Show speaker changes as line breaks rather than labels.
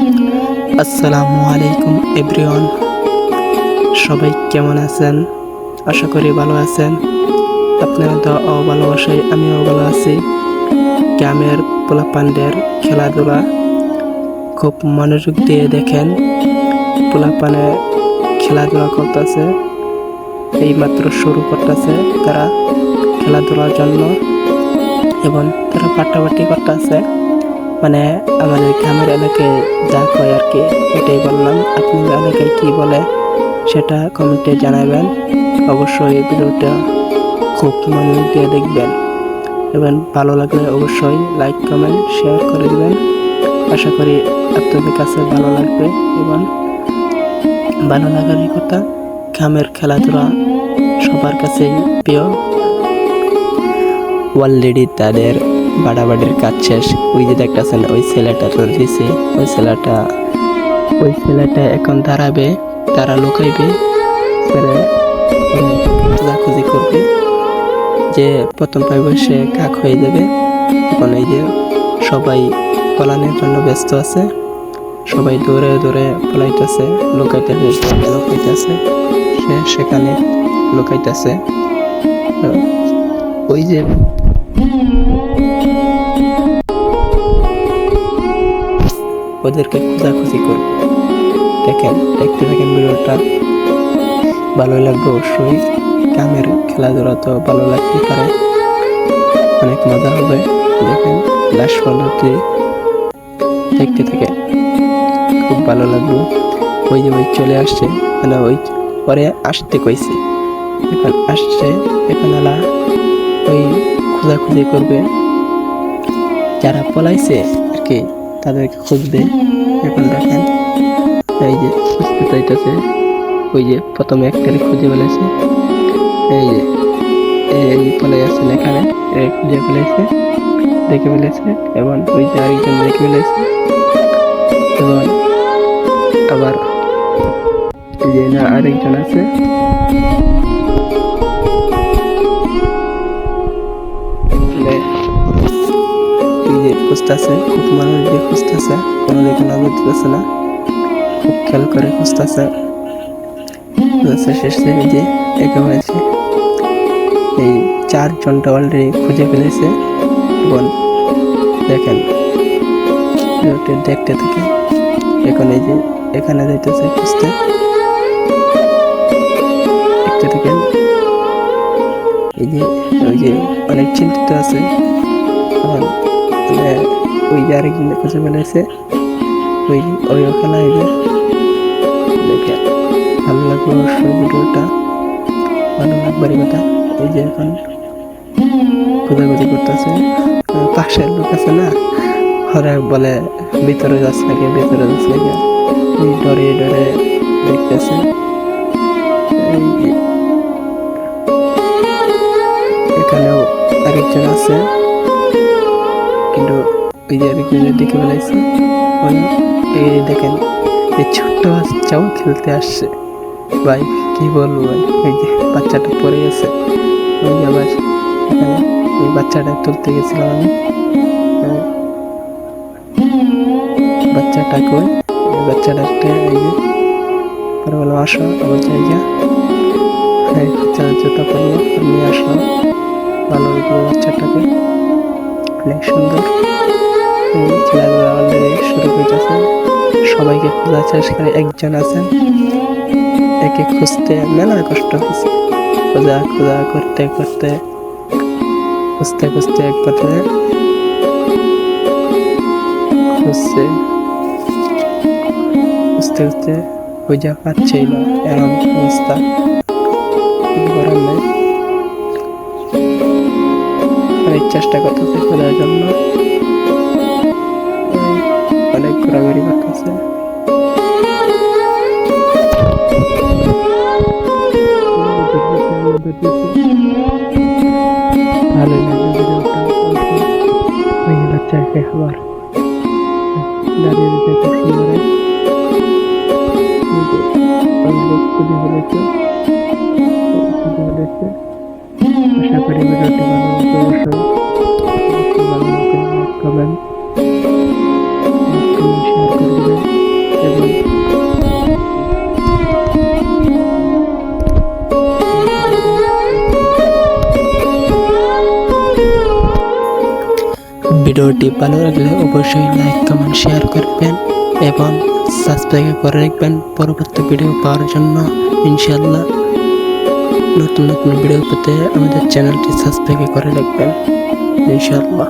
আসসালামু আলাইকুম এভরিওয়ান, সবাই কেমন আছেন? আশা করি ভালো আছেন। আপনারা তো ভালোবাসায় আমিও ভালো আছি। গ্রামের পোলাপানদের খেলাধুলা খুব মনোযোগ দিয়ে দেখেন। পোলাপানে খেলাধুলা করতেছে, এইমাত্র শুরু করতেছে তারা খেলাধুলার জন্য, এবং তারা পাটাপাটি করতেছে। মানে আমাদের গ্রামের এলাকায় যা কয় আর কি, এটাই বললাম। আপনাদের এলাকায় কি বলে সেটা কমেন্টে জানাবেন। অবশ্যই ভিডিওটা খুব মনোযোগ দিয়ে দেখবেন এবং ভালো লাগলে অবশ্যই লাইক কমেন্ট শেয়ার করে দেবেন। আশা করি আপনাদের কাছে ভালো লাগবে এবং ভালো লাগারই কথা। গ্রামের খেলাধুলা সবার কাছেই প্রিয়। অলরেডি তাদের বাড়াবাড়ির কাজ শেষ। ওই যে দেখতেছেন ওই ছেলেটা দিছে, ওই ছেলেটা এখন দাঁড়াবে, তারা লুকাইবে, খোঁজাখুঁজি করবে, যে প্রথম পাইবে সে কাক হয়ে যাবে। এখন এই যে সবাই পলানোর জন্য ব্যস্ত আছে, সবাই দৌড়ে দৌড়ে পলাইতেছে, লুকাইতেছে, সে সেখানে লুকাইতেছে। ওই যে ওদেরকে খোঁজাখুঁজি করবে। দেখতে থাকেন ভিডিওটা, ভালোই লাগবে অবশ্যই। গ্রামের খেলাধুলা তো ভালো লাগতে পারে, অনেক মজা হবে। দেখেন লাশ পদ্ধতি দেখতে থাকে, খুব ভালো লাগলো। ওই যে ওই চলে আসছে, মানে ওই পরে আসতে কইছে, এখন আসছে। এখন এলা ওই খোঁজাখুঁজি করবে, যারা পলাইছে আর কি তাদেরকে খুঁজবে। এখন দেখেন এই যে খুঁজতে চাইতেছে, ওই যে প্রথমে একটারে খুঁজে ফেলেছে, এই যে এই পলাই আছেন এখানে, খুঁজে ফেলেছে, দেখে ফেলেছে, এবং ওই যে আরেকজন দেখে ফেলেছে, এবং আবার এই যে না আরেকজন আছে, এই যে খুঁজতেছে, খুব মানুষ দিয়ে খুঁজতেছে, কোনো দিকে নজর দিতেছে না, খুব খেয়াল করে খুঁজতেছে। শেষে এই যে একে হয়েছে, এই 4 জনটা অলরেডি খুঁজে ফেলেছে। এবং দেখেন দেখতে থাকে, এখন এই যে এখানে যাইতেছে খুঁজতে, দেখতে থাকেন। এই যে ওই যে অনেক চিন্তিত আছে, ওই যে আরেকজন খুঁজে ফেলেছে, ওই ওখানে এই যে দেখে ভালো লাগলো অবশ্যই। ভিডিওটা ভালো লাগবার কথা। এই যে এখন খোঁজাখুঁজি করতেছে, পাশের লোক আছে না, ওরা বলে ভিতরে যাচ্ছে নাকি, এই ডরে ডরে দেখতেছে। এখানেও আরেকজন আছে, কিন্তু ওই যে আরেকজনের দিকে বেলাইছে। এই দেখেন এই ছোট্ট বাচ্চাও খেলতে আসছে। ভাই কি বলবো ভাই, এই যে বাচ্চাটা পড়ে গেছে। ওই যে আবার এখানে ওই বাচ্চাটা তুলতে গেছিলাম আমি, বাচ্চাটাকে বাচ্চাটাকে এই যে পরে বললাম আসো আমার জায়গা, বাচ্চারা জুতা পরলো, নিয়ে আসলাম। ভালো লাগলো বাচ্চাটাকে, অনেক সুন্দর। খেলাধুলা অলরেডি শুরু হইতেছে, সবাইকে খোঁজা শেষ করে একজন আছেন, একে খুঁজতে মেলা কষ্ট হয়েছে। খোঁজা করতে করতে খুঁজতে এক পথে খুঁজতে খুঁজা পাচ্ছেই না, এরকম অবস্থা। করার নাই, অনেক চেষ্টা করতেছে খোঁজার জন্য, অনেক ঘোরাঘুরি করতেছে। ভালোই লাগে ভিডিওটা। ওই বাচ্চাকে আবার দাঁড়িয়ে দিতে খুব সুন্দর খুঁজে ফেলেছে। আশা করি ভিডিওটি ভালো লাগবে, অবশ্যই ভালো লাগবে কমেন্ট শেয়ার করে দেবেন। ভিডিওটি ভালো লাগলে অবশ্যই লাইক কমেন্ট শেয়ার করবেন এবং সাবস্ক্রাইব করে রাখবেন পরবর্তী ভিডিও পাওয়ার জন্য। ইনশাআল্লাহ নতুন নতুন ভিডিও পেতে আমাদের চ্যানেলটি সাবস্ক্রাইব করে রাখবেন ইনশাআল্লাহ।